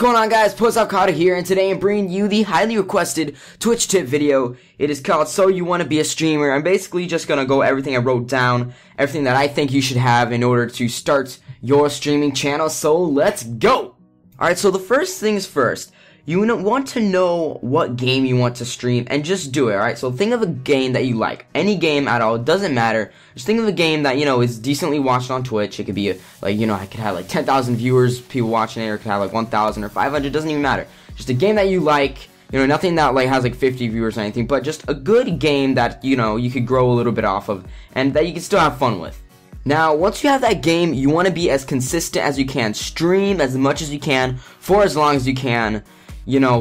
going on, guys? Carter here, and today I'm bringing you the highly requested Twitch tip video. It is called So You Want to Be a Streamer. I'm basically just gonna go everything I wrote down, everything that I think you should have in order to start your streaming channel. So let's go! Alright, so the first things first. You want to know what game you want to stream and just do it, alright? So think of a game that you like. Any game at all, it doesn't matter. Just think of a game that, is decently watched on Twitch. It could be, I could have like 10,000 viewers, people watching it, or it could have like 1,000 or 500, doesn't even matter. Just a game that you like, nothing that has like 50 viewers or anything, but just a good game that, you could grow a little bit off of and that you can still have fun with. Now, once you have that game, you want to be as consistent as you can. Stream as much as you can for as long as you can.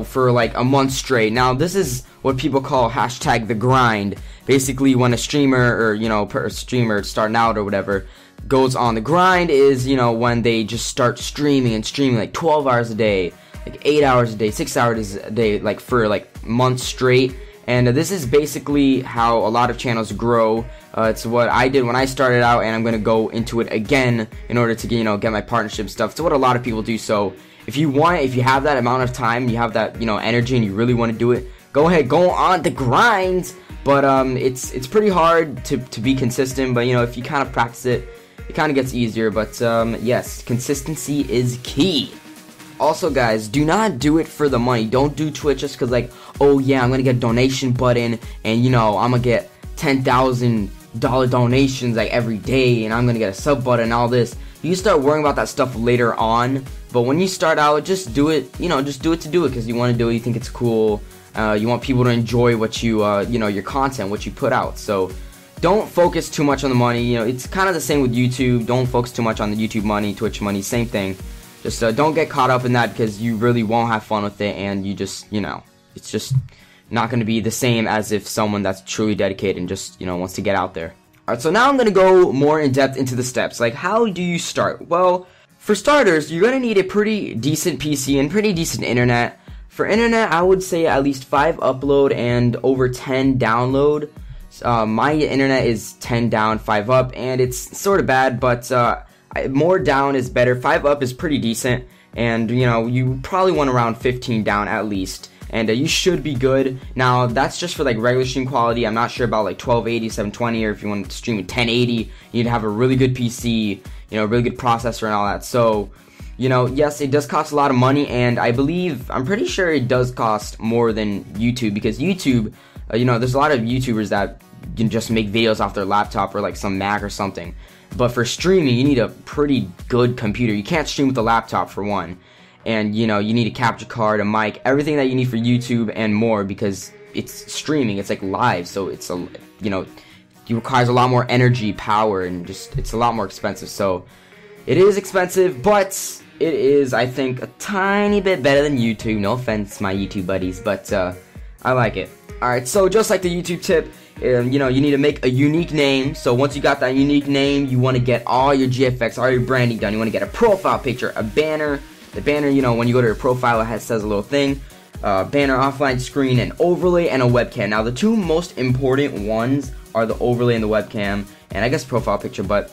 For like a month straight. Now, this is what people call hashtag the grind. Basically, when a streamer or, a streamer starting out or whatever goes on the grind is, when they just start streaming like 12 hours a day, like 8 hours a day, 6 hours a day, like for like months straight. And this is basically how a lot of channels grow. It's what I did when I started out, and I'm going to go into it again in order to get my partnership stuff. It's what a lot of people do. So if you have that amount of time, you have that, energy, and you really want to do it, go ahead, go on the grind. But it's pretty hard to be consistent, but if you kind of practice it, it kind of gets easier. But yes, consistency is key. Also, guys, do not do it for the money. Don't do Twitch just because, oh yeah, I'm gonna get a donation button, and I'm gonna get $10,000 donations like every day, and I'm gonna get a sub button and all this. You start worrying about that stuff later on, but when you start out, just do it. Just do it to do it because you want to do it. You think it's cool. You want people to enjoy what you, your content, what you put out. So don't focus too much on the money. It's kind of the same with YouTube. Don't focus too much on the YouTube money, Twitch money, same thing. Just don't get caught up in that because you really won't have fun with it, and you just, it's just not going to be the same as if someone that's truly dedicated and just, wants to get out there. Alright, so now I'm going to go more in depth into the steps. Like, how do you start? Well, for starters, you're going to need a pretty decent PC and pretty decent internet. For internet, I would say at least 5 upload and over 10 download. My internet is 10 down, 5 up, and it's sort of bad, but more down is better. 5 up is pretty decent, and you probably want around 15 down at least, and you should be good. Now that's just for like regular stream quality. I'm not sure about like 1280, 720, or if you want to stream at 1080, you need to have a really good PC, a really good processor and all that. So yes, it does cost a lot of money, and I'm pretty sure it does cost more than YouTube, because YouTube, there's a lot of YouTubers that can just make videos off their laptop or like some Mac or something. But for streaming, you need a pretty good computer. You can't stream with a laptop, for one. And, you need a capture card, a mic, everything that you need for YouTube and more, because it's streaming. It's like live, so it's it requires a lot more energy, power, and just, it's a lot more expensive. So it is expensive, but it is, I think, a tiny bit better than YouTube. No offense, my YouTube buddies, but I like it. Alright, so just like the YouTube tip, you need to make a unique name. So once you got that unique name, you want to get all your GFX, all your branding done. You want to get a profile picture, a banner. The banner, when you go to your profile, it says a little thing. Banner, offline screen, an overlay, and a webcam. Now, the two most important ones are the overlay and the webcam, and I guess profile picture. But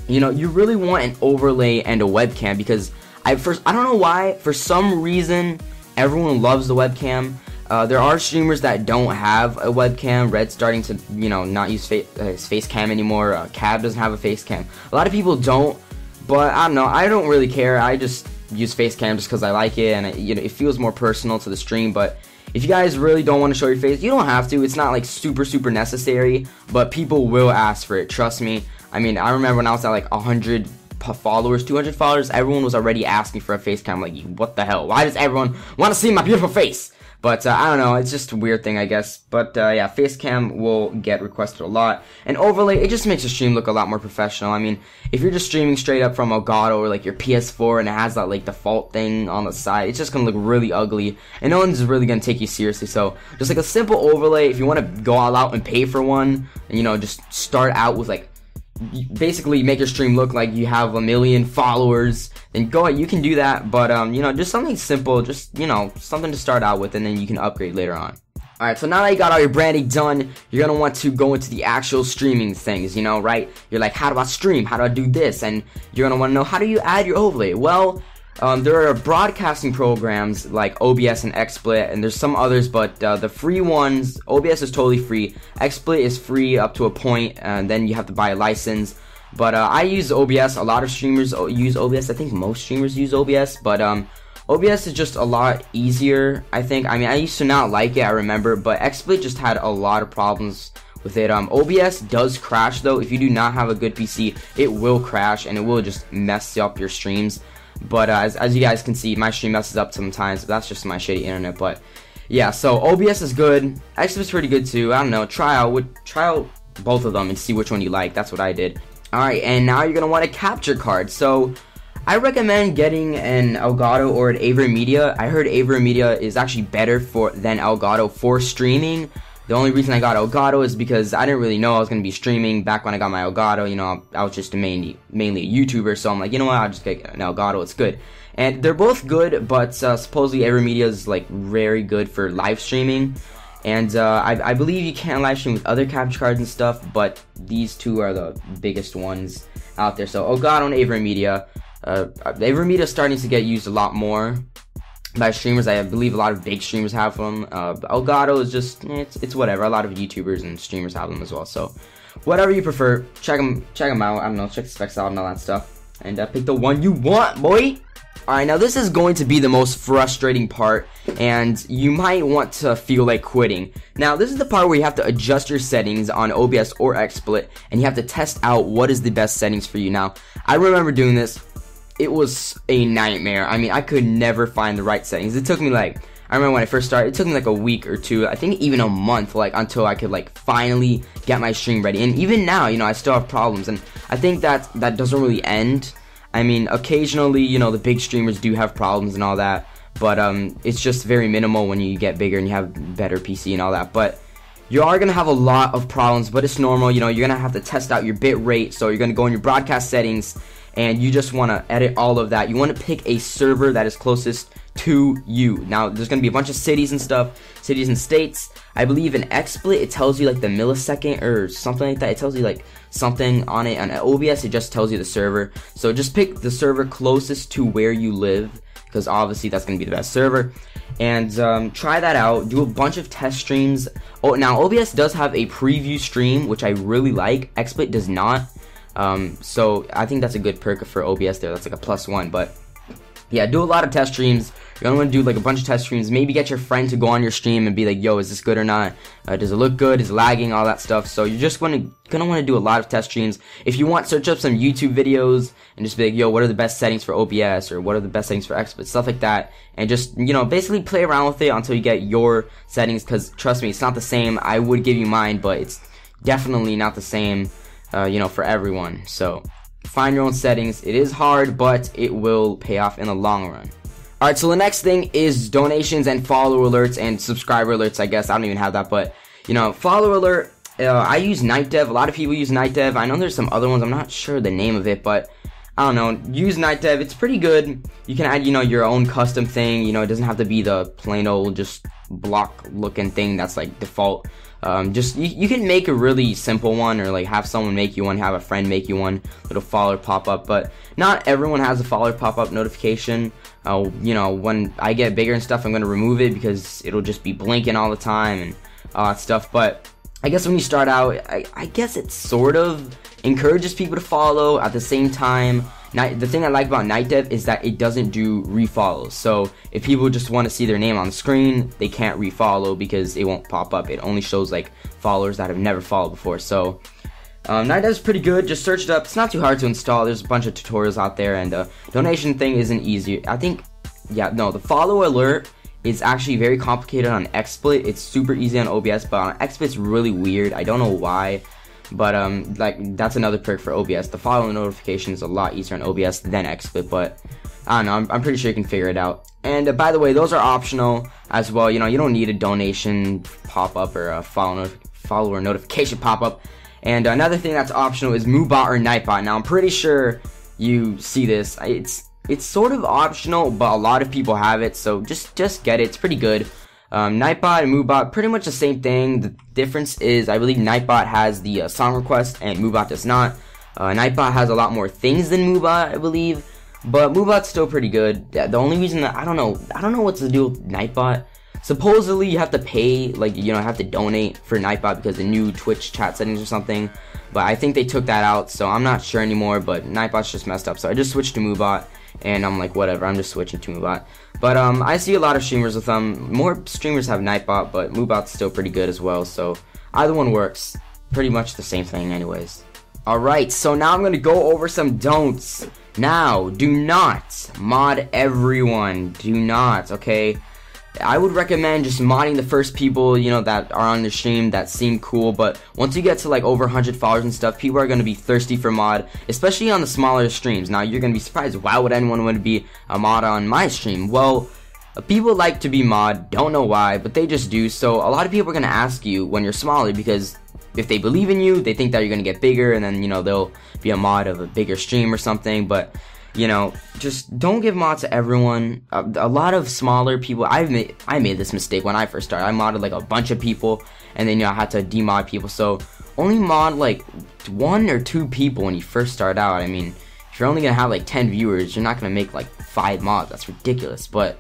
you really want an overlay and a webcam, because I don't know why, for some reason everyone loves the webcam. There are streamers that don't have a webcam. Red's starting to, not use his face cam anymore. Cab doesn't have a face cam. A lot of people don't, but I don't know. I don't really care. I just use face cam just because I like it, and it feels more personal to the stream. But if you guys really don't want to show your face, you don't have to. It's not like super necessary, but people will ask for it. Trust me. I mean, I remember when I was at like 100 followers, 200 followers, everyone was already asking for a face cam. Like, what the hell? Why does everyone want to see my beautiful face? But I don't know, it's just a weird thing, I guess. But yeah, facecam will get requested a lot. And overlay, it just makes the stream look a lot more professional. I mean, if you're just streaming straight up from Elgato or like your PS4 and it has that like default thing on the side, it's just gonna look really ugly, and no one's really gonna take you seriously. So just like a simple overlay, if you want to go all out and pay for one, and just start out with like, basically make your stream look like you have 1 million followers, then go ahead, you can do that. But just something simple, just something to start out with, and then you can upgrade later on. Alright, so now that you got all your branding done, you're gonna want to go into the actual streaming things, right? You're like, how do I stream? How do I do this? And you're gonna want to know, how do you add your overlay? Well, There are broadcasting programs like OBS and XSplit, and there's some others, but the free ones, OBS is totally free. XSplit is free up to a point, and then you have to buy a license. But I use OBS. A lot of streamers use OBS. I think most streamers use OBS, but OBS is just a lot easier, I think. I mean, I used to not like it, I remember, but XSplit just had a lot of problems with it. OBS does crash, though. If you do not have a good PC, it will crash, and it will just mess up your streams. But as you guys can see, my stream messes up sometimes, but that's just my shitty internet. But yeah, so OBS is good. XSplit's pretty good, too. I don't know. Try out both of them and see which one you like. That's what I did. Alright, and now you're going to want a capture card. So I recommend getting an Elgato or an AverMedia. I heard AverMedia is actually better than Elgato for streaming. The only reason I got Elgato is because I didn't really know I was going to be streaming back when I got my Elgato. You know, I was just mainly a YouTuber, so I'm like, you know what, I'll just get an Elgato, it's good. And they're both good, but supposedly AverMedia is like very good for live streaming. And I believe you can live stream with other capture cards and stuff, but these two are the biggest ones out there. So Elgato and AverMedia. AverMedia is starting to get used a lot more by streamers. I believe a lot of big streamers have them. Elgato is just, it's whatever. A lot of YouTubers and streamers have them as well. So whatever you prefer, check them out. I don't know, check the specs out and all that stuff, and pick the one you want, boy. Alright, now this is going to be the most frustrating part, and you might want to feel like quitting. Now, this is the part where you have to adjust your settings on OBS or XSplit, and you have to test out what is the best settings for you. Now, I remember doing this. It was a nightmare. I mean, I could never find the right settings. It took me like, I remember when I first started, it took me like a week or two, I think even a month, like, until I could like finally get my stream ready. And even now, you know, I still have problems, and I think that doesn't really end. I mean, occasionally, you know, the big streamers do have problems and all that, but it's just very minimal when you get bigger and you have better PC and all that. But you are gonna have a lot of problems, but it's normal. You know, you're gonna have to test out your bit rate, so you're gonna go in your broadcast settings, and you just want to edit all of that. You want to pick a server that is closest to you. Now, there's going to be a bunch of cities and stuff, cities and states. I believe in XSplit, it tells you like the millisecond or something like that. It tells you like something on it. On OBS, it just tells you the server. So just pick the server closest to where you live, because obviously that's going to be the best server. And try that out. Do a bunch of test streams. Oh, now OBS does have a preview stream, which I really like. XSplit does not. So I think that's a good perk for OBS there. That's like a +1, but yeah, do a lot of test streams. You're gonna want to do like a bunch of test streams. Maybe get your friend to go on your stream and be like, yo, is this good or not? Does it look good? Is it lagging? All that stuff. So you're just gonna want to do a lot of test streams. If you want, search up some YouTube videos and just be like, yo, what are the best settings for OBS, or what are the best settings for XSplit, stuff like that. And just, you know, basically play around with it until you get your settings, because trust me, it's not the same. I would give you mine, but it's definitely not the same, you know, for everyone. So find your own settings. It is hard, but it will pay off in the long run. Alright, so the next thing is donations and follower alerts and subscriber alerts, I guess. I don't even have that, but, you know, follower alert, I use NightDev. A lot of people use NightDev. I know there's some other ones. I'm not sure the name of it, but I don't know. Use NightDev. It's pretty good. You can add, you know, your own custom thing. You know, it doesn't have to be the plain old just block looking thing that's like default. Just you can make a really simple one, or like have someone make you one, have a friend make you one, little follower pop-up. But not everyone has a follower pop-up notification. You know, when I get bigger and stuff, I'm gonna remove it because it'll just be blinking all the time and all that stuff. But I guess when you start out, I guess it sort of encourages people to follow. At the same time, the thing I like about NightDev is that it doesn't do refollows. So if people just want to see their name on the screen, they can't refollow because it won't pop up. It only shows like followers that have never followed before. So NightDev is pretty good. Just search it up. It's not too hard to install. There's a bunch of tutorials out there, and the donation thing isn't easy. I think, yeah, no, the follow alert is actually very complicated on XSplit. It's super easy on OBS, but on XSplit it's really weird. I don't know why. But like, that's another perk for OBS. The follow notification is a lot easier on OBS than XSplit, but I don't know, I'm pretty sure you can figure it out. And by the way, those are optional as well. You know, you don't need a donation pop-up or a follower notification pop-up. And another thing that's optional is MooBot or Nightbot. Now, I'm pretty sure you see this. It's sort of optional, but a lot of people have it, so just get it. It's pretty good. Nightbot and MooBot, pretty much the same thing. The difference is, I believe Nightbot has the song request and MooBot does not. Nightbot has a lot more things than MooBot, I believe. But Moobot's still pretty good. The only reason that I don't know what's the deal with Nightbot. Supposedly you have to pay, like, you know, have to donate for Nightbot because the new Twitch chat settings or something. But I think they took that out, so I'm not sure anymore. But Nightbot's just messed up, so I just switched to Moobot, and I'm like, whatever, I'm just switching to Moobot. But I see a lot of streamers with more streamers have Nightbot, but Moobot's still pretty good as well. So either one works. Pretty much the same thing, anyways. Alright, so now I'm gonna go over some don'ts. Now, do not mod everyone. Do not, okay? I would recommend just modding the first people, you know, that are on the stream that seem cool, but once you get to like over 100 followers and stuff, people are going to be thirsty for mod, especially on the smaller streams. Now, you're going to be surprised, why would anyone want to be a mod on my stream? Well, people like to be mod, don't know why, but they just do, so a lot of people are going to ask you when you're smaller, because if they believe in you, they think that you're going to get bigger, and then, you know, they'll be a mod of a bigger stream or something, but you know, just don't give mods to everyone. A lot of smaller people, I made this mistake when I first started. I modded like a bunch of people, and then, you know, I had to demod people. So only mod like 1 or 2 people when you first start out. I mean, if you're only gonna have like 10 viewers, you're not gonna make like 5 mods. That's ridiculous. But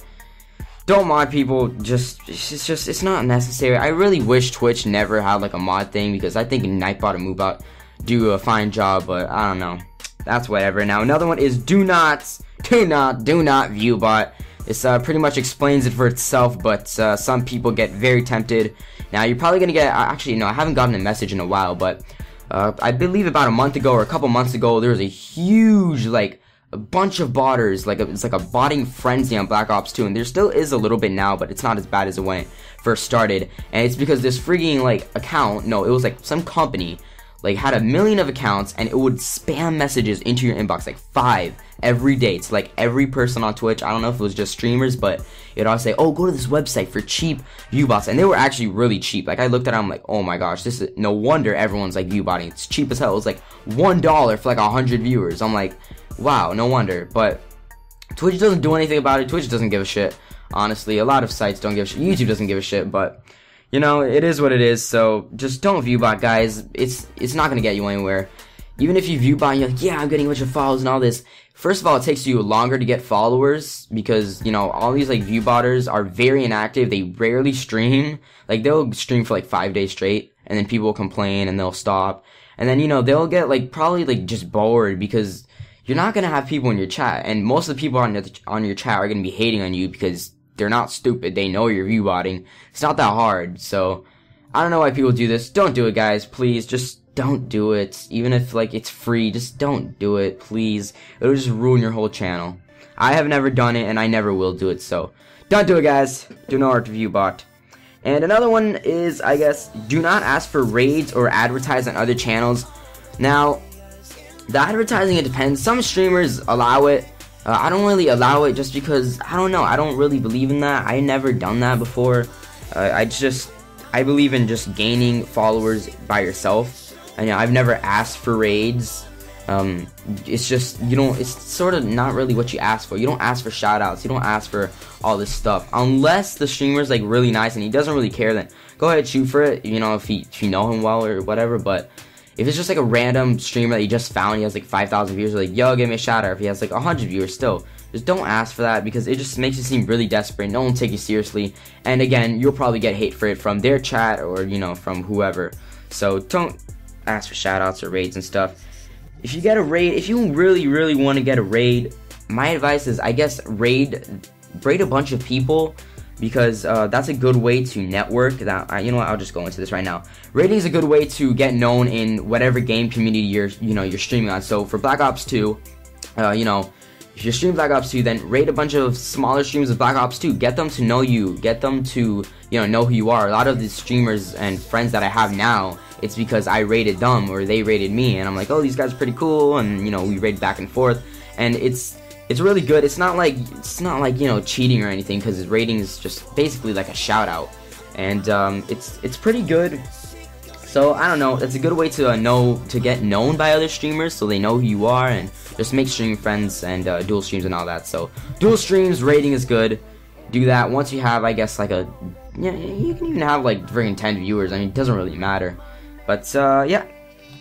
don't mod people. It's not necessary. I really wish Twitch never had like a mod thing, because I think Nightbot and Moobot do a fine job. But I don't know. That's whatever. Now another one is do not viewbot. This pretty much explains it for itself, but some people get very tempted. Now you're probably gonna get, actually no, I haven't gotten a message in a while, but I believe about a month ago or a couple months ago, there was a huge, like, a bunch of botters, like it's like a botting frenzy on Black Ops 2, and there still is a little bit now, but it's not as bad as it when it first started. And it's because this freaking like account, no, it was like some company like had 1 million of accounts, and it would spam messages into your inbox, like 5 every day, to like every person on Twitch. I don't know if it was just streamers, but it'd all say, oh, go to this website for cheap viewbots, and they were actually really cheap. Like I looked at it, I'm like, oh my gosh, this is no wonder everyone's like viewbotting. It's cheap as hell. It was like $1 for like 100 viewers. I'm like, wow, no wonder. But Twitch doesn't do anything about it. Twitch doesn't give a shit. Honestly, a lot of sites don't give a shit. YouTube doesn't give a shit, but you know, it is what it is, so just don't viewbot, guys. It's not gonna get you anywhere. Even if you viewbot and you're like, yeah, I'm getting a bunch of follows and all this. First of all, it takes you longer to get followers, because, you know, all these, like, viewbotters are very inactive. They rarely stream. Like, they'll stream for, like, 5 days straight, and then people will complain, and they'll stop. And then, you know, they'll get, like, probably, like, just bored, because you're not gonna have people in your chat, and most of the people on your chat are gonna be hating on you, because they're not stupid. They know you're viewbotting. It's not that hard. So I don't know why people do this. Don't do it, guys. Please, just don't do it. Even if like it's free, just don't do it, please. It'll just ruin your whole channel. I have never done it, and I never will do it. So don't do it, guys. Do not viewbot. And another one is, I guess, do not ask for raids or advertise on other channels. Now, the advertising, it depends. Some streamers allow it. I don't really allow it, just because, I don't know, I don't really believe in that. I never done that before. I believe in just gaining followers by yourself. And I've never asked for raids. It's just, it's sort of not really what you ask for. You don't ask for shoutouts. You don't ask for all this stuff. Unless the streamer's like really nice and he doesn't really care, then go ahead, shoot for it, you know, if you know him well or whatever. But if it's just like a random streamer that you just found, he has like 5,000 viewers, like, yo, give me a shout out. If he has like 100 viewers, still, just don't ask for that, because it just makes you seem really desperate. No one will take you seriously. And again, you'll probably get hate for it from their chat or, you know, from whoever. So don't ask for shout outs or raids and stuff. If you get a raid, if you really want to get a raid, my advice is, I guess, raid a bunch of people, because that's a good way to network. You know what, I'll just go into this right now. Raiding is a good way to get known in whatever game community you're streaming on. So for Black Ops 2, you know, if you're streaming Black Ops 2, then raid a bunch of smaller streams of Black Ops 2. Get them to know you. Get them to, you know who you are. A lot of the streamers and friends that I have now, it's because I raided them or they raided me, and I'm like, oh, these guys are pretty cool, and you know, we raid back and forth, and it's really good. It's not like you know, cheating or anything, because rating is just basically like a shout out, and it's pretty good. So I don't know, it's a good way to get known by other streamers, so they know who you are, and just make streaming friends and dual streams and all that. So dual streams, rating is good. Do that once you have, I guess, like you can even have like friggin' 10 viewers. I mean, it doesn't really matter. But yeah,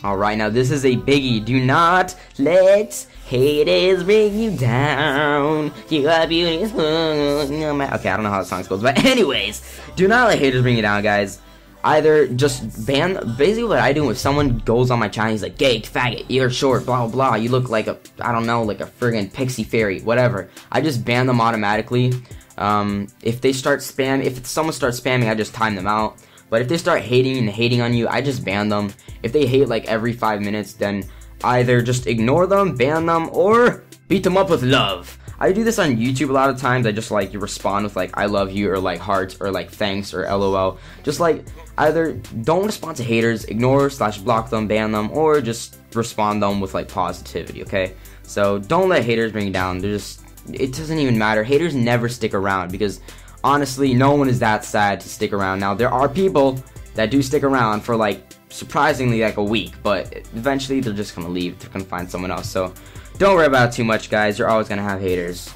Alright, now this is a biggie. Do not let haters bring you down. You are beautiful. Okay, I don't know how the song goes, but anyways, do not let haters bring you down, guys. Either just ban, basically what I do if someone goes on my channel, he's like, gay, faggot, you're short, blah, blah, blah, you look like a, I don't know, like a friggin' pixie fairy, whatever. I just ban them automatically. If they start if someone starts spamming, I just time them out. But if they start hating on you, I just ban them. If they hate like every 5 minutes, then either just ignore them, ban them, or beat them up with love. I do this on YouTube a lot of times. I just like respond with like I love you or like hearts or like thanks or LOL. Just like either don't respond to haters, ignore/block them, ban them, or just respond them with like positivity, okay? So don't let haters bring you down. It doesn't even matter. Haters never stick around because honestly, no one is that sad to stick around. Now, there are people that do stick around for like surprisingly like a week, but eventually they're just gonna leave. They're gonna find someone else. So don't worry about it too much, guys. You're always gonna have haters.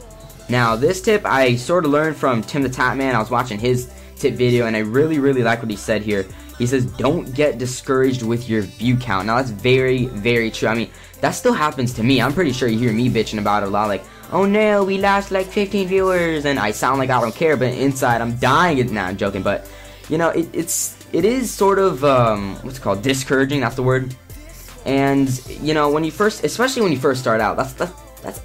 Now, this tip I sort of learned from Tim the Tap Man. I was watching his tip video and I really like what he said here. He says, don't get discouraged with your view count. Now, that's very, very true. I mean, that still happens to me. I'm pretty sure you hear me bitching about it a lot, like, oh no, we lost like 15 viewers, and I sound like I don't care, but inside I'm dying. Nah, I'm joking, but you know, it is sort of what's it called, discouraging. That's the word. And you know, especially when you first start out, that's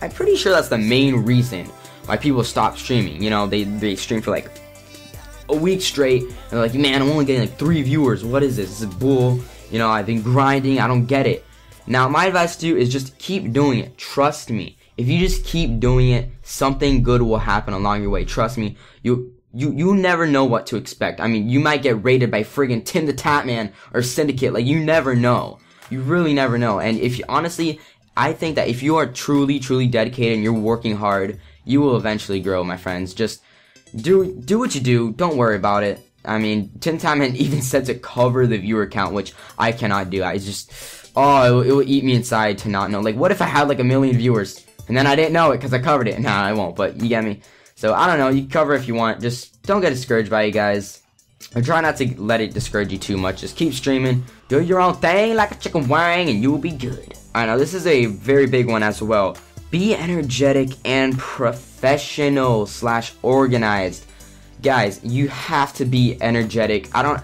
I'm pretty sure that's the main reason why people stop streaming. You know, they stream for like a week straight, and they're like, man, I'm only getting like 3 viewers. What is this? This is bull. You know, I've been grinding. I don't get it. Now, my advice to you is just keep doing it. Trust me. If you just keep doing it, something good will happen along your way. Trust me, you never know what to expect. I mean, you might get raided by friggin' Tim the Tap Man or Syndicate. Like, you never know. You really never know. And if you, honestly, I think that if you are truly dedicated and you're working hard, you will eventually grow, my friends. Just do what you do. Don't worry about it. I mean, Tim the Tap Man even said to cover the viewer count, which I cannot do. I just, oh, it will eat me inside to not know. Like, what if I had like 1 million viewers? And then I didn't know it because I covered it. Nah, I won't, but you get me. So, I don't know. You can cover if you want. Just don't get discouraged by it, guys. Or try not to let it discourage you too much. Just keep streaming. Do your own thing like a chicken wing, and you will be good. Alright, now this is a very big one as well. Be energetic and professional/organized. Guys, you have to be energetic. I don't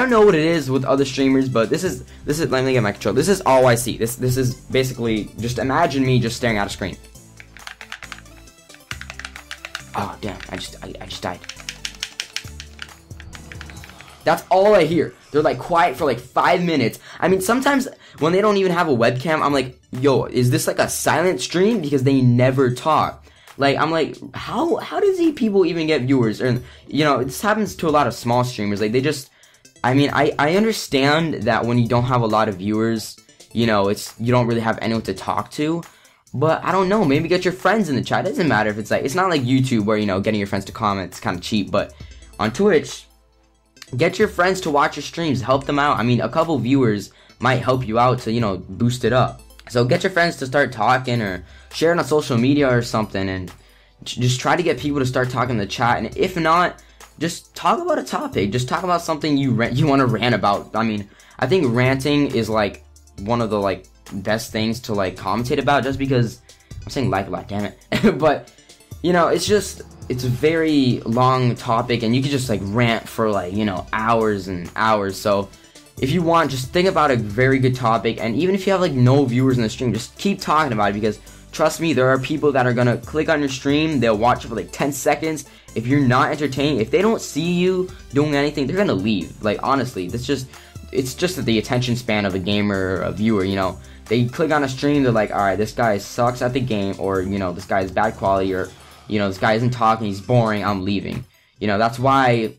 know what it is with other streamers, but this is let me get my control. This is all I see. This is basically just imagine me just staring at a screen. Oh damn, I just died. That's all I hear. They're like quiet for like 5 minutes. I mean, sometimes when they don't even have a webcam, I'm like, yo, is this like a silent stream? Because they never talk. Like, I'm like, how does these people even get viewers? Or, you know, this happens to a lot of small streamers. Like, they just, I mean, I understand that when you don't have a lot of viewers, you know, you don't really have anyone to talk to. But I don't know, maybe get your friends in the chat. It doesn't matter if it's like, it's not like YouTube where, you know, getting your friends to comment is kind of cheap. But on Twitch, get your friends to watch your streams, help them out. I mean, a couple viewers might help you out to, you know, boost it up. So get your friends to start talking or share it on social media or something, and just try to get people to start talking in the chat. And if not, just talk about a topic. Just talk about something you want to rant about. I mean, I think ranting is like one of the like best things to like commentate about, just because I'm saying like a lot, damn it. But you know, it's a very long topic, and you could just like rant for like, you know, hours and hours. So if you want, just think about a very good topic, and even if you have like no viewers in the stream, just keep talking about it, because trust me, there are people that are gonna click on your stream, they'll watch it for like 10 seconds. If you're not entertaining, if they don't see you doing anything, they're gonna leave. Like, honestly, it's just the attention span of a gamer or a viewer, you know. They click on a stream, they're like, alright, this guy sucks at the game, or, you know, this guy is bad quality, or, you know, this guy isn't talking, he's boring, I'm leaving. You know, that's why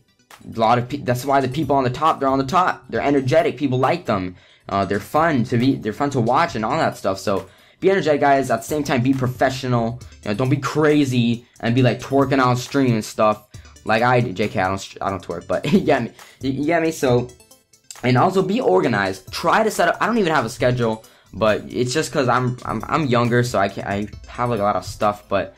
that's why the people on the top, they're on the top. They're energetic, people like them. They're fun to watch and all that stuff. So be energetic, guys. At the same time, be professional. You know, don't be crazy and be like twerking on stream and stuff like I do. JK, I don't twerk, but you get me. You get me? So, and also be organized. Try to set up. I don't even have a schedule, but it's just because I'm younger, so I have like a lot of stuff. But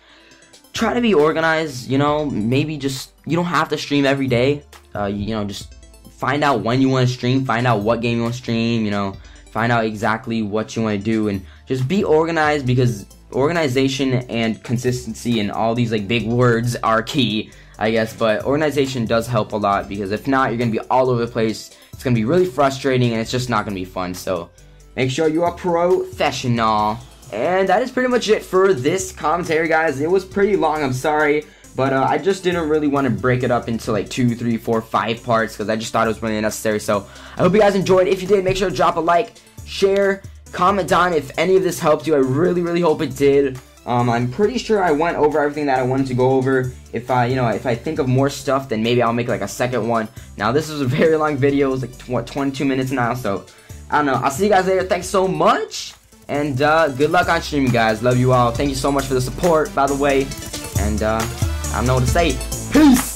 try to be organized. You know, maybe just, you don't have to stream every day. You know, just find out when you want to stream. Find out what game you want to stream. You know, find out exactly what you want to do, and just be organized, because organization and consistency and all these like big words are key, I guess. But organization does help a lot, because if not, you're gonna be all over the place. It's gonna be really frustrating, and it's just not gonna be fun. So make sure you are professional. And that is pretty much it for this commentary, guys. It was pretty long, I'm sorry, but I just didn't really want to break it up into like 2, 3, 4, 5 parts, because I just thought it was really necessary. So I hope you guys enjoyed. If you did, make sure to drop a like, share, comment down if any of this helped you. I really hope it did. I'm pretty sure I went over everything that I wanted to go over. If I think of more stuff, then maybe I'll make like a second one. Now this is a very long video. It's like 22 minutes now, so I don't know. I'll see you guys later. Thanks so much, and good luck on streaming, guys. Love you all. Thank you so much for the support, by the way. And I don't know what to say. Peace.